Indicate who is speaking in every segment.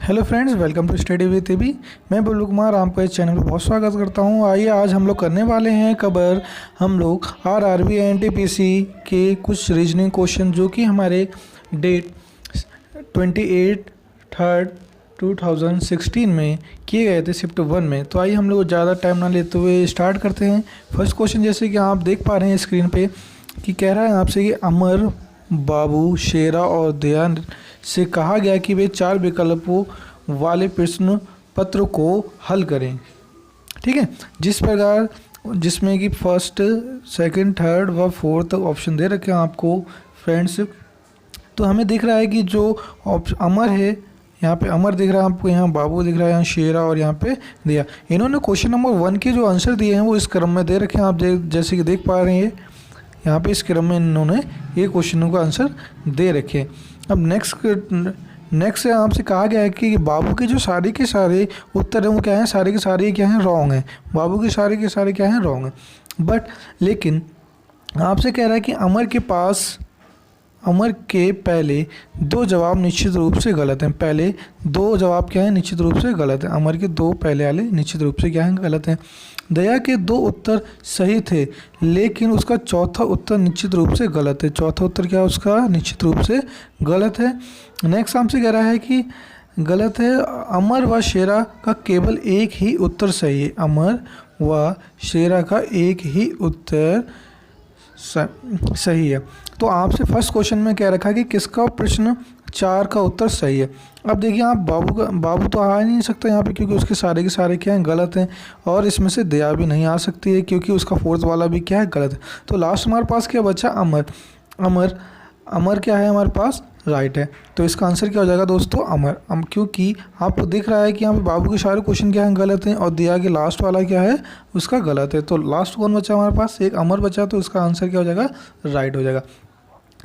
Speaker 1: Hello friends, welcome to study with AB. मैं बुल्लू कुमार आपका इस चैनल पर बहुत स्वागत करता हूं। आइए आज हम लोग करने वाले हैं कवर हम लोग आरआरबी एनटीपीसी के कुछ रीजनिंग क्वेश्चन जो कि हमारे डेट 28/3/2016 में किए गए थे शिफ्ट 1 में। तो आइए हम लोग ज़्यादा टाइम ना लेते हुए स्टार्ट करते हैं। फर्स्ट क्वेश्चन जैसे कि आप देख पा रहे हैं स्क्रीन पे कि कह रहा है आपसे कि अमर, बाबू, शेरा और दया से कहा गया कि वे 4 विकल्पों वाले प्रश्न पत्र को हल करें। ठीक है, जिस प्रकार जिसमें कि फर्स्ट, सेकंड, थर्ड व फोर्थ ऑप्शन दे रखे हैं आपको फ्रेंड्स। तो हमें दिख रहा है कि जो अमर है, यहाँ पे अमर दिख रहा है आपको, यहाँ बाबू दिख रहा है, यहाँ शेरा और यहाँ पे दिया। इन्होंने क्वेश्चन नंबर 1 के जो आंसर दिए हैं वो इस क्रम में दे रखे हैं। आप जैसे कि देख पा रहे हैं यहाँ पे इस क्रम में इन्होंने ये क्वेश्चनों का आंसर दे रखे हैं। अब नेक्स्ट आपसे कहा गया है कि बाबू के जो सारे के सारे उत्तर हैं वो क्या हैं, सारे के सारे क्या हैं, रॉन्ग हैं। बाबू के सारे क्या हैं, रॉन्ग हैं। बट लेकिन आपसे कह रहा है कि अमर के पहले 2 जवाब निश्चित रूप से गलत हैं। पहले 2 जवाब क्या हैं, निश्चित रूप से गलत हैं। अमर के 2 पहले वाले निश्चित रूप से क्या हैं, गलत हैं। दया के 2 उत्तर सही थे लेकिन उसका चौथा उत्तर निश्चित रूप से गलत है। चौथा उत्तर क्या है उसका, निश्चित रूप से गलत है। नेक्स्ट हमसे कह रहा है कि गलत है, अमर व शेरा का केवल एक ही उत्तर सही है। अमर व शेरा का एक ही उत्तर सही है। तो आपसे फर्स्ट क्वेश्चन में कह रखा है कि किसका प्रश्न 4 का उत्तर सही है। अब देखिए आप बाबू तो आ नहीं सकता यहाँ पे क्योंकि उसके सारे के सारे क्या हैं, गलत हैं। और इसमें से दया भी नहीं आ सकती है क्योंकि उसका फोर्थ वाला भी क्या है, गलत है। तो लास्ट हमारे पास क्या बचा, अमर क्या है हमारे पास, राइट है। तो इसका आंसर क्या हो जाएगा दोस्तों, अमर। क्योंकि आपको दिख रहा है कि यहाँ पे बाबू के सारे क्वेश्चन क्या हैं, गलत हैं और दिया के लास्ट वाला क्या है, उसका गलत है। तो लास्ट कौन बचा हमारे पास, एक अमर बचा। तो इसका आंसर क्या हो जाएगा, राइट हो जाएगा।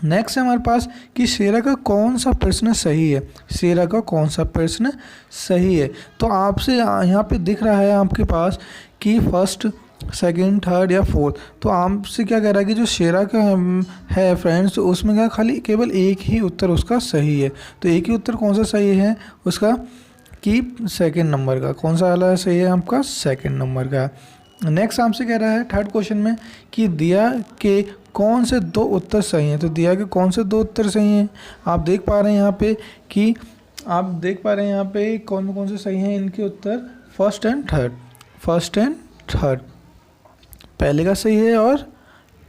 Speaker 1: नेक्स्ट है हमारे पास कि शेरा का कौन सा प्रश्न सही है। शेरा का कौन सा प्रश्न सही है। तो आपसे यहाँ पे दिख रहा है आपके पास कि फर्स्ट, सेकंड, थर्ड या फोर्थ। तो आपसे क्या कह रहा है कि जो शेरा का है फ्रेंड्स, तो उसमें क्या खाली केवल एक ही उत्तर उसका सही है। तो एक ही उत्तर कौन सा सही है उसका, कि सेकंड नंबर का। कौन सा वाला सही है आपका, सेकंड नंबर का। नेक्स्ट आपसे कह रहा है थर्ड क्वेश्चन में कि दिया के कौन से 2 उत्तर सही हैं। तो दिया के कौन से 2 उत्तर सही हैं, आप देख पा रहे हैं यहाँ पे कि कौन कौन से सही हैं इनके उत्तर, फर्स्ट एंड थर्ड। पहले का सही है और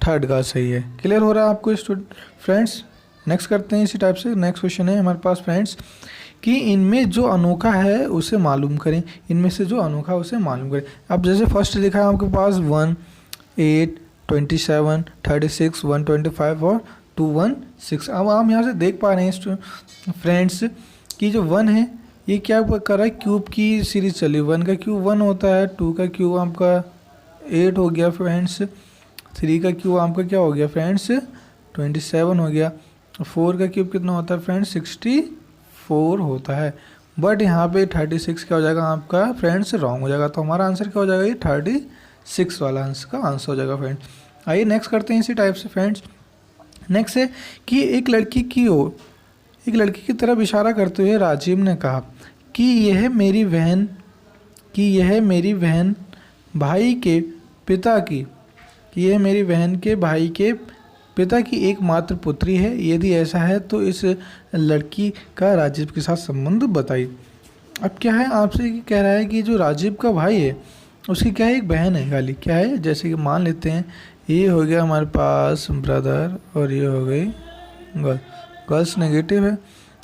Speaker 1: थर्ड का सही है। क्लियर हो रहा है आपको फ्रेंड्स। नेक्स्ट करते हैं इसी टाइप से। नेक्स्ट क्वेश्चन है हमारे पास फ्रेंड्स कि इनमें जो अनोखा है उसे मालूम करें। इनमें से जो अनोखा है उसे मालूम करें। अब जैसे फर्स्ट लिखा है आपके पास 1, 8, 27, 36, 125 और 216। अब हम यहाँ से देख पा रहे हैं फ्रेंड्स कि जो 1 है ये क्या कर रहा है, क्यूब की सीरीज चली। 1 का क्यूब 1 होता है, 2 का क्यूब आपका 8 हो गया फ्रेंड्स, 3 का क्यूब आपका क्या हो गया फ्रेंड्स, 27 हो गया। 4 का क्यूब कितना होता है फ्रेंड्स, 64 होता है। बट यहाँ पे 36 क्या हो जाएगा आपका फ्रेंड्स, रॉन्ग हो जाएगा। तो हमारा आंसर क्या हो जाएगा, ये 36 वाला आंसर का आंसर हो जाएगा फ्रेंड्स। आइए नेक्स्ट करते हैं इसी टाइप से फ्रेंड्स। नेक्स्ट है कि एक लड़की की तरफ इशारा करते हुए राजीव ने कहा कि यह मेरी बहन भाई के पिता की, कि यह मेरी बहन के भाई के पिता की एकमात्र पुत्री है। यदि ऐसा है तो इस लड़की का राजीव के साथ संबंध बताइए। अब क्या है आपसे कह रहा है कि जो राजीव का भाई है उसकी क्या है, एक बहन है खाली, क्या है, जैसे कि मान लेते हैं ये हो गया हमारे पास ब्रदर और ये हो गई गर्ल्स नेगेटिव है।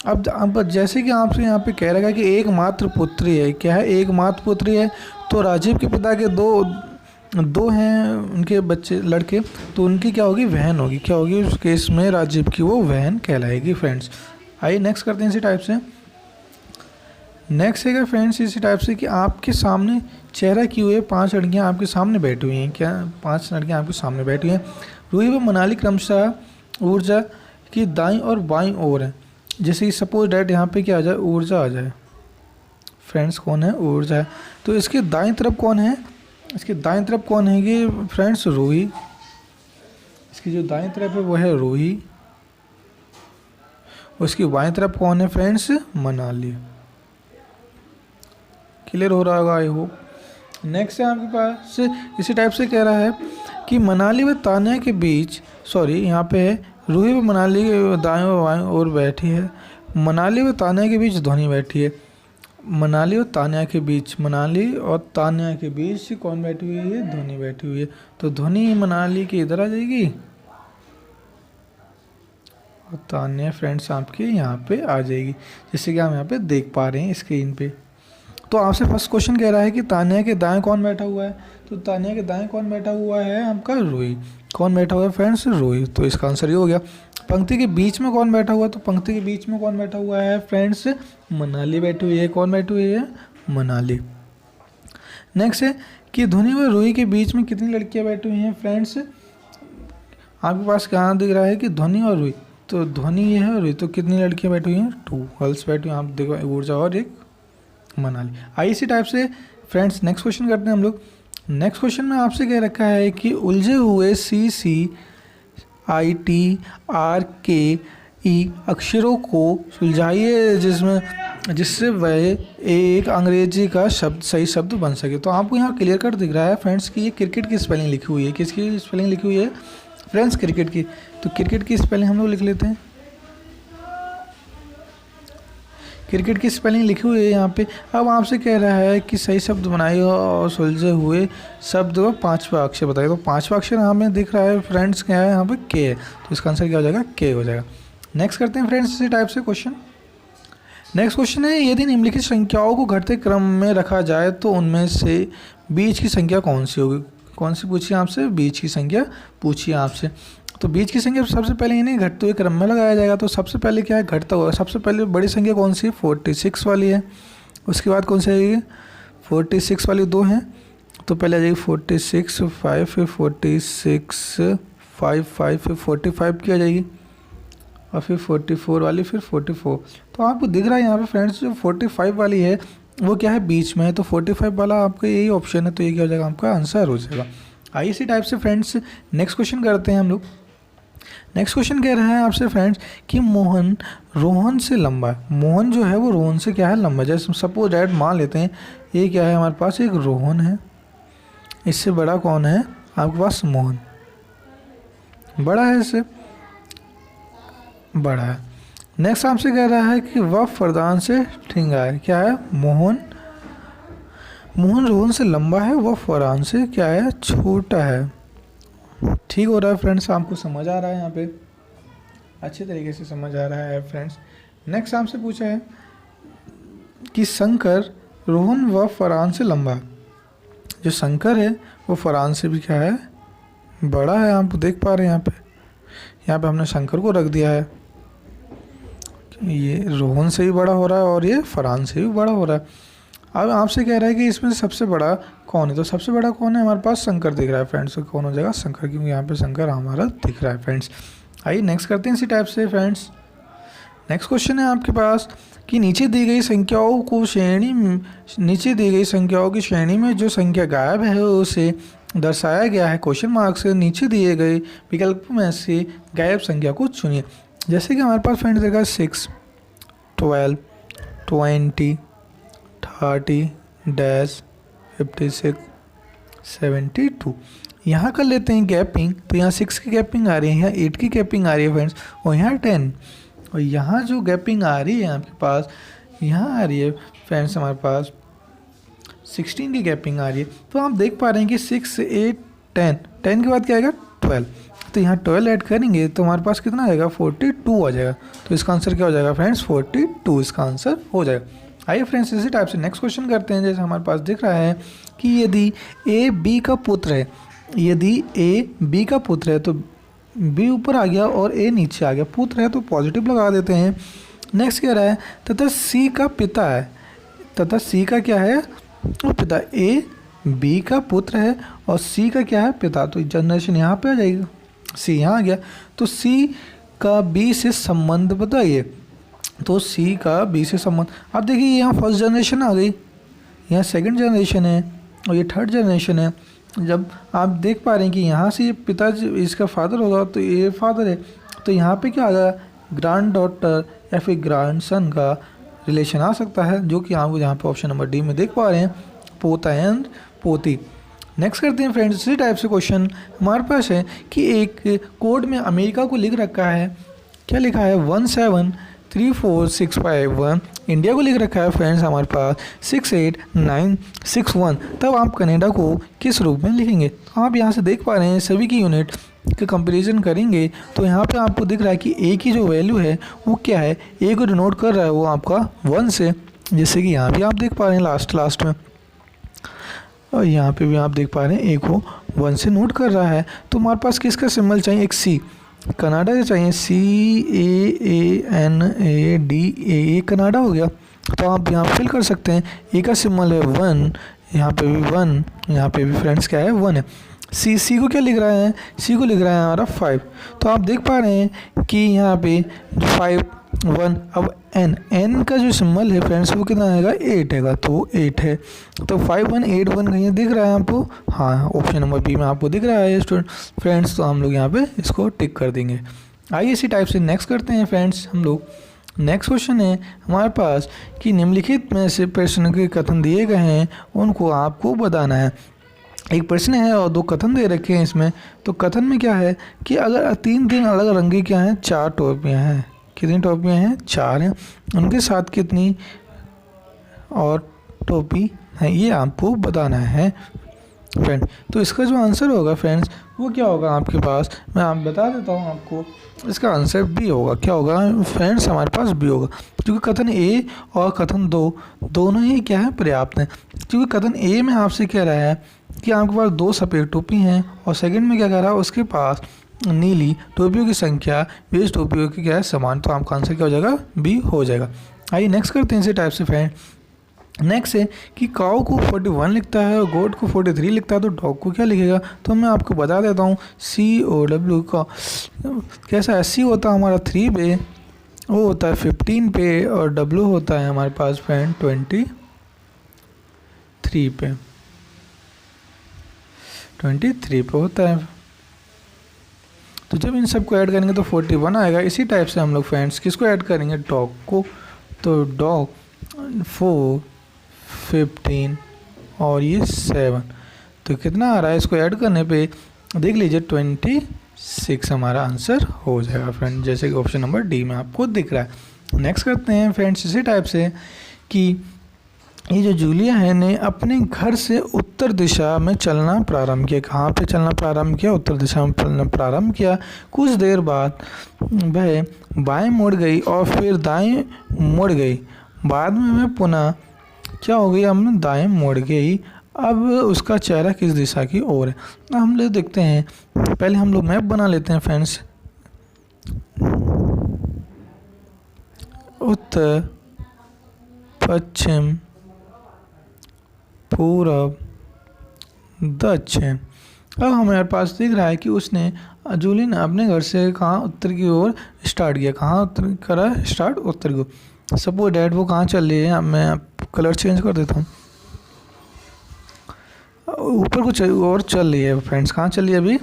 Speaker 1: अब जैसे कि आपसे यहाँ पे कह रहा है कि एकमात्र पुत्री है, क्या है, एकमात्र पुत्री है। तो राजीव के पिता के दो हैं उनके बच्चे, लड़के, तो उनकी क्या होगी, बहन होगी। क्या होगी उस केस में, राजीव की वो बहन कहलाएगी फ्रेंड्स। आइए नेक्स्ट करते हैं इसी टाइप से। नेक्स्ट है फ्रेंड्स इसी टाइप से कि आपके सामने चेहरा किए हुए 5 लड़कियां आपके सामने बैठी हुई हैं। क्या 5 लड़कियां आपके सामने बैठी हैं। रूही व मनाली क्रमशः ऊर्जा की दाईं और बाईं ओर है। जैसे कि सपोज डैट यहाँ पे क्या आ जाए, ऊर्जा आ जाए फ्रेंड्स, कौन है, ऊर्जा है। तो इसके दाईं तरफ कौन है, इसके दाईं तरफ कौन है कि फ्रेंड्स, रूही। इसकी जो दाईं तरफ है वो है रूही, उसकी बाईं तरफ कौन है फ्रेंड्स, मनाली। क्लियर हो रहा होगा आई होप। नेक्स्ट है आपके पास इसी टाइप से कह रहा है कि मनाली व तान्या के बीच, सॉरी यहाँ पे है रूही व मनाली के दाएं व बाएं ओर बैठी है। मनाली व तान्या के बीच ध्वनि बैठी है। मनाली और तान्या के बीच, मनाली और तान्या के बीच कौन बैठी हुई है? ध्वनि बैठी हुई है। तो ध्वनि मनाली की इधर आ जाएगी और तान्या फ्रेंड्स आपके यहाँ पे आ जाएगी, जैसे कि हम यहाँ पे देख पा रहे हैं स्क्रीन पे। तो आपसे फर्स्ट क्वेश्चन कह रहा है कि तान्या के दाएं कौन बैठा हुआ है? तो तान्या के दाएं कौन बैठा हुआ है? आपका रूही। कौन बैठा हुआ है फ्रेंड्स? रूही। तो इसका आंसर ये हो गया। पंक्ति के बीच में कौन बैठा हुआ है? तो पंक्ति के बीच में कौन बैठा हुआ है फ्रेंड्स? मनाली बैठी हुई है। कौन बैठी हुई है? मनाली। नेक्स्ट है कि ध्वनि व रूही के बीच में कितनी लड़कियां बैठी हुई हैं फ्रेंड्स? आपके पास कहाँ दिख रहा है कि ध्वनि और रूही, तो ध्वनि ये है और रूही, तो कितनी लड़कियां बैठी हुई हैं? 2 गर्ल्स बैठी हुई हैं। आप देखो ऊर्जा और एक मनाली। आई इसी टाइप से फ्रेंड्स नेक्स्ट क्वेश्चन करते हैं हम लोग। नेक्स्ट क्वेश्चन में आपसे कह रखा है कि उलझे हुए CCITRKE अक्षरों को सुलझाइए जिससे वह एक अंग्रेजी का सही शब्द बन सके। तो आपको यहाँ क्लियर कट दिख रहा है फ्रेंड्स कि ये क्रिकेट की स्पेलिंग लिखी हुई है। किसकी स्पेलिंग लिखी हुई है फ्रेंड्स? क्रिकेट की। तो क्रिकेट की स्पेलिंग हम लोग लिख लेते हैं। क्रिकेट की स्पेलिंग लिखी हुई है यहाँ पे। अब आपसे कह रहा है कि सही शब्द बनाइए और सुलझे हुए शब्द का 5वां अक्षर बताइए। तो 5वां अक्षर हमें दिख रहा है फ्रेंड्स क्या है? यहाँ पे के है। तो इसका आंसर क्या हो जाएगा? के हो जाएगा। नेक्स्ट करते हैं फ्रेंड्स इसी टाइप से क्वेश्चन। नेक्स्ट क्वेश्चन है यदि निम्नलिखित संख्याओं को घटते क्रम में रखा जाए तो उनमें से बीच की संख्या कौन सी होगी? कौन सी पूछी आपसे? बीच की संख्या पूछी आपसे। तो बीच की संख्या सबसे पहले इन्हें घटते हुए क्रम में लगाया जाएगा। तो सबसे पहले क्या है? घटता हुआ। सबसे पहले बड़ी संख्या कौन सी है? 46 वाली है। उसके बाद कौन सी आएगी? 46 वाली 2 हैं, तो पहले आ जाएगी 46 5, फिर 46 5 5, फिर 45 की आ जाएगी और फिर 44 वाली, फिर 44। तो आपको दिख रहा है यहाँ पे फ्रेंड्स जो 45 वाली है वो क्या है? बीच में है। तो 45 वाला आपका यही ऑप्शन है। तो ये क्या हो जाएगा? आपका आंसर हो जाएगा। आइए इसी टाइप से फ्रेंड्स नेक्स्ट क्वेश्चन करते हैं हम लोग। नेक्स्ट क्वेश्चन कह रहा है आपसे फ्रेंड्स कि मोहन रोहन से लंबा है। मोहन जो है वो रोहन से क्या है? लंबा। जैसे सपोज डैट मान लेते हैं ये क्या है हमारे पास? एक रोहन है। इससे बड़ा कौन है आपके पास? मोहन। बड़ा है, इससे बड़ा है। नेक्स्ट आपसे कह रहा है कि वह फरदान से ठिंगा है। क्या है? मोहन रोहन से लंबा है, वह फरदान से क्या है? छोटा है। ठीक हो रहा है फ्रेंड्स? आपको समझ आ रहा है? यहाँ पे अच्छे तरीके से समझ आ रहा है फ्रेंड्स। नेक्स्ट आपसे पूछा है कि शंकर रोहन व फरहान से लंबा है। जो शंकर है वो फरहान से भी क्या है? बड़ा है। आप देख पा रहे हैं यहाँ पे हमने शंकर को रख दिया है। ये रोहन से भी बड़ा हो रहा है और ये फरहान से भी बड़ा हो रहा है। अब आपसे कह रहा है कि इसमें सबसे बड़ा कौन है? तो सबसे बड़ा कौन है? हमारे पास शंकर दिख रहा है फ्रेंड्स। तो कौन हो जाएगा? शंकर, क्योंकि यहाँ पे शंकर हमारा दिख रहा है फ्रेंड्स। आइए नेक्स्ट करते हैं इसी टाइप से फ्रेंड्स। नेक्स्ट क्वेश्चन है आपके पास कि नीचे दी गई संख्याओं की श्रेणी में जो संख्या गायब है उसे दर्शाया गया है क्वेश्चन मार्क से। नीचे दिए गए विकल्पों में से गायब संख्या को चुनिए। जैसे कि हमारे पास फ्रेंड्स देखा 6, 12, 20, 30, 56, 72। यहाँ कर लेते हैं गैपिंग। तो यहाँ 6 की गैपिंग आ रही है, यहाँ 8 की गैपिंग आ रही है फ्रेंड्स, और यहाँ 10। और यहाँ जो गैपिंग आ रही है आपके पास, यहाँ आ रही है फ्रेंड्स हमारे पास 16 की गैपिंग आ रही है। तो आप देख पा रहे हैं कि 6, 8, 10, 10 के बाद क्या आएगा? 12। तो यहाँ 12 ऐड करेंगे तो हमारे पास कितना आएगा? 42 आ जाएगा। तो इसका आंसर क्या हो जाएगा फ्रेंड्स? 42 इसका आंसर हो जाएगा। आइए फ्रेंड्स इसी टाइप से नेक्स्ट क्वेश्चन करते हैं। जैसे हमारे पास दिख रहा है कि यदि ए बी का पुत्र है, यदि ए बी का पुत्र है तो बी ऊपर आ गया और ए नीचे आ गया। पुत्र है तो पॉजिटिव लगा देते हैं। नेक्स्ट कह रहा है तथा सी का पिता है, तथा सी का क्या है? वो पिता। ए बी का पुत्र है और सी का क्या है? पिता। तो जनरेशन यहाँ पे आ जाएगी, सी यहाँ आ गया। तो सी का बी से संबंध बताइए। तो सी का बी से संबंध, आप देखिए यहाँ फर्स्ट जनरेशन आ गई, यहाँ सेकंड जनरेशन है और ये थर्ड जनरेशन है। जब आप देख पा रहे हैं कि यहाँ से ये पिता इसका फादर होगा तो ये फादर है, तो यहाँ पे क्या आ गया? ग्रैंड डॉटर या फिर ग्रैंड सन का रिलेशन आ सकता है, जो कि आपको यहाँ पे ऑप्शन नंबर डी में देख पा रहे हैं, पोता एंड पोती। नेक्स्ट करते हैं फ्रेंड्स, इसी टाइप से क्वेश्चन हमारे पास है कि एक कोड में अमेरिका को लिख रखा है, क्या लिखा है 1734651, इंडिया को लिख रखा है फ्रेंड्स हमारे पास 68961, तब आप कनाडा को किस रूप में लिखेंगे? आप यहाँ से देख पा रहे हैं सभी की यूनिट के कंपैरिजन करेंगे तो यहाँ पे आपको दिख रहा है कि ए की जो वैल्यू है वो क्या है, ए को डिनोट कर रहा है वो आपका 1 से, जैसे कि यहाँ भी आप देख पा रहे हैं लास्ट में, और यहाँ पे भी आप देख पा रहे हैं ए को 1 से नोट कर रहा है। तो हमारे पास किसका सिंबल चाहिए? एक सी, कनाडा से चाहिए, CANADA, कनाडा हो गया। तो आप यहाँ फिल कर सकते हैं, ए का सिंबल है 1, यहाँ पे भी 1, यहाँ पे भी फ्रेंड्स क्या है 1 है। सी को क्या लिख रहा है? सी को लिख रहा है हमारा 5। तो आप देख पा रहे हैं कि यहाँ पे 5 1, अब एन का जो सिंबल है फ्रेंड्स वो कितना आएगा? 8 आएगा, तो 8 है। तो 5 1 8 1 कहीं दिख रहा है आपको? हाँ, ऑप्शन नंबर बी में आपको दिख रहा है स्टूडेंट फ्रेंड्स, तो हम लोग यहाँ पे इसको टिक कर देंगे। आइए इसी टाइप से नेक्स्ट करते हैं फ्रेंड्स हम लोग। नेक्स्ट क्वेश्चन है हमारे पास कि निम्नलिखित में से प्रश्न के कथन दिए गए हैं, उनको आपको बताना है। एक प्रश्न है और 2 कथन दे रखे हैं इसमें। तो कथन में क्या है कि अगर 3 अलग रंग की क्या हैं? 4 टोपियाँ हैं। कितनी टोपियाँ हैं? 4 हैं। उनके साथ कितनी और टोपी है, ये आपको बताना है फ्रेंड। तो इसका जो आंसर होगा फ्रेंड्स वो क्या होगा आपके पास, मैं आप बता देता हूँ आपको। इसका आंसर बी होगा। क्या होगा फ्रेंड्स? हमारे पास बी होगा, क्योंकि कथन ए और कथन 2 दोनों ही क्या है? पर्याप्त हैं। क्योंकि कथन ए में आपसे कह रहा है कि आपके पास 2 सफ़ेद टोपी हैं, और सेकंड में क्या कह रहा है? उसके पास नीली टोपियों की संख्या 20 टोपियों की क्या है? समान। तो आपका आंसर क्या हो जाएगा? बी हो जाएगा। आइए नेक्स्ट करते हैं इसी टाइप से फ्रेंड। नेक्स्ट है कि काऊ को 41 लिखता है और गोट को 43 लिखता है, तो डॉग को क्या लिखेगा? तो मैं आपको बता देता हूँ, COW का कैसा है? C होता है हमारा 3 पे, O होता है 15 पे, और W होता है हमारे पास फ्रेंड 23 पे, 23 पे होता है। तो जब इन सब को ऐड करेंगे तो 41 आएगा। इसी टाइप से हम लोग फ्रेंड्स किसको ऐड करेंगे? डॉग को। तो डॉग 4 15 और ये 7, तो कितना आ रहा है? इसको ऐड करने पे देख लीजिए 26 हमारा आंसर हो जाएगा फ्रेंड, जैसे कि ऑप्शन नंबर डी में आपको दिख रहा है। नेक्स्ट करते हैं फ्रेंड्स इसी टाइप से कि ये जो जूलिया है ने अपने घर से उत्तर दिशा में चलना प्रारंभ किया। कहाँ पे चलना प्रारंभ किया? उत्तर दिशा में चलना प्रारंभ किया। कुछ देर बाद वह बाएं मुड़ गई और फिर दाएं मुड़ गई। बाद में वह पुनः क्या हो गई? हमने दाएं मुड़ गई। अब उसका चेहरा किस दिशा की ओर है? हम लोग देखते हैं, पहले हम लोग मैप बना लेते हैं फ्रेंड्स। उत्तर, पश्चिम, पूरब, दक्षिण। अब हमारे पास दिख रहा है कि उसने जूली ने अपने घर से कहाँ? उत्तर की ओर स्टार्ट किया। कहाँ उत्तर करा? स्टार्ट उत्तर की ओर। सपोज डैड वो कहाँ चल रही है? मैं कलर चेंज कर देता हूँ। ऊपर को और चल रही है फ्रेंड्स। कहाँ चल रही है अभी?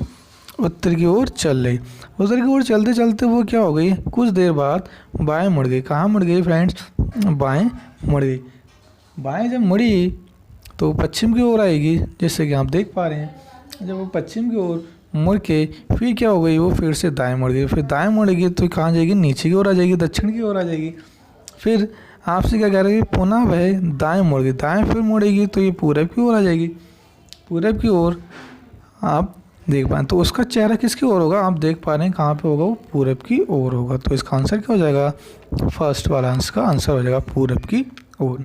Speaker 1: उत्तर की ओर चल रही। उत्तर की ओर चलते चलते वो क्या हो गई? कुछ देर बाद बाएं मुड़ गई। कहाँ मुड़ गई फ्रेंड्स? बाएं मुड़ गई। बाएं जब मुड़ी तो पश्चिम की ओर आएगी, जैसे कि आप देख पा रहे हैं। जब वो पश्चिम की ओर मुड़ के फिर क्या हो गई? वो फिर से दाएं मुड़ गई। फिर दाएं मुड़ेगी तो कहाँ जाएगी? नीचे की ओर आ जाएगी, दक्षिण की ओर आ जाएगी। फिर आपसे क्या कह रहा है कि पुनः वह दाएं मुड़ गई। दाएं फिर मुड़ेगी तो ये पूरब की ओर आ जाएगी। पूरब की ओर आप देख पाएँ तो उसका चेहरा किसकी ओर होगा? आप देख पा रहे हैं कहाँ पे होगा? वो पूरब की ओर होगा। तो इसका आंसर क्या हो जाएगा? फर्स्ट वाला आंसर का आंसर हो जाएगा पूरब की ओर।